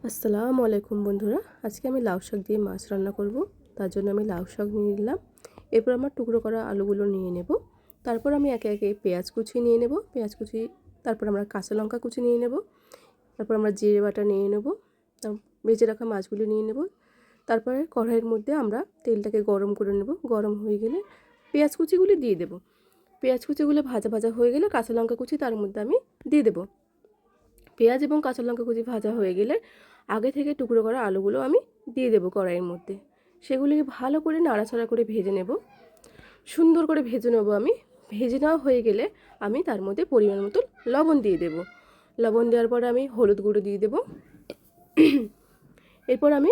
আসসালামু আলাইকুম বন্ধুরা, আজকে আমি লাউ শাক দিয়ে মাছ রান্না করব। তার জন্য আমি লাউ শাক নিয়ে নিলাম। এরপর আমার টুকরো করা আলুগুলো নিয়ে নেব। তারপর আমি একে একে পেঁয়াজ কুচি নিয়ে নেব। তারপর আমরা কাঁচা লঙ্কা কুচি নিয়ে নেব। তারপর আমরা জিরে বাটা নিয়ে নেব। ভেজে রাখা মাছগুলি নিয়ে নেব। তারপরে কড়াইয়ের মধ্যে আমরা তেলটাকে গরম করে নেব। গরম হয়ে গেলে পেঁয়াজ কুচিগুলি দিয়ে দেব। পেঁয়াজ কুচিগুলো ভাজা ভাজা হয়ে গেলে কাঁচা লঙ্কা কুচি তার মধ্যে আমি দিয়ে দেব। পেঁয়াজ এবং কাঁচা লঙ্কা কুচি ভাজা হয়ে গেলে আগে থেকে টুকরো করা আলুগুলো আমি দিয়ে দেবো কড়াইয়ের মধ্যে। সেগুলিকে ভালো করে নাড়াচাড়া করে ভেজে নেব। সুন্দর করে ভেজে নেব আমি। ভেজে নেওয়া হয়ে গেলে আমি তার মধ্যে পরিমাণ মতো লবণ দিয়ে দেব। লবণ দেওয়ার পরে আমি হলুদ গুঁড়ো দিয়ে দেব। এরপর আমি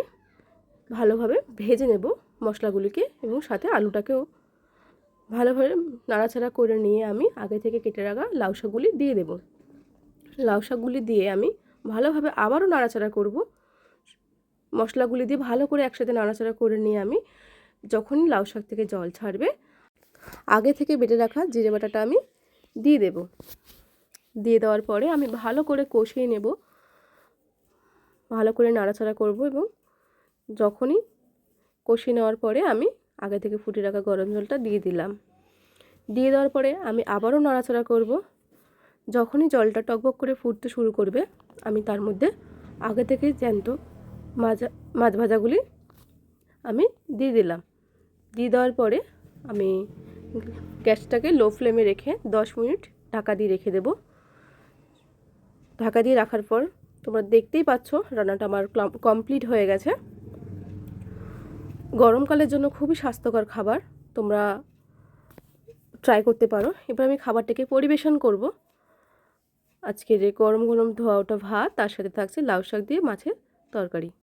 ভালোভাবে ভেজে নেব মশলাগুলিকে এবং সাথে আলুটাকেও ভালোভাবে নাড়াচাড়া করে নিয়ে আমি আগে থেকে কেটে রাখা লাউ শাকগুলি দিয়ে দেব। লাউ শাকগুলি দিয়ে আমি ভালোভাবে আবারও নাড়াচাড়া করব। মশলাগুলি দিয়ে ভালো করে একসাথে নাড়াচাড়া করে নিয়ে আমি যখনই লাউ শাক থেকে জল ছাড়বে আগে থেকে বেটে রাখা জিরে বাটাটা আমি দিয়ে দেব। দিয়ে দেওয়ার পরে আমি ভালো করে কষিয়ে নেব। ভালো করে নাড়াচাড়া করব এবং যখনই কষিয়ে নেওয়ার পরে আমি আগে থেকে ফুটিয়ে রাখা গরম জলটা দিয়ে দিলাম। দিয়ে দেওয়ার পরে আমি আবারও নাড়াচাড়া করব। যখনই জলটা টকবক করে ফুটতে শুরু করবে আমি তার মধ্যে আগে থেকে জ্যান্ত মাছ ভাজাগুলি আমি দিয়ে দিলাম। দিয়ে দেওয়ার পরে আমি গ্যাসটাকে লো ফ্লেমে রেখে 10 মিনিট ঢাকা দিয়ে রেখে দেব। ঢাকা দিয়ে রাখার পর তোমরা দেখতেই পাচ্ছ রান্নাটা আমার কমপ্লিট হয়ে গেছে। গরমকালের জন্য খুবই স্বাস্থ্যকর খাবার, তোমরা ট্রাই করতে পারো। এবার আমি খাবারটাকে পরিবেশন করব। আজকের গরম গরম ধোয়া ওঠা ভাত, তার সাথে থাকছে লাউ শাক দিয়ে মাছের তরকারি।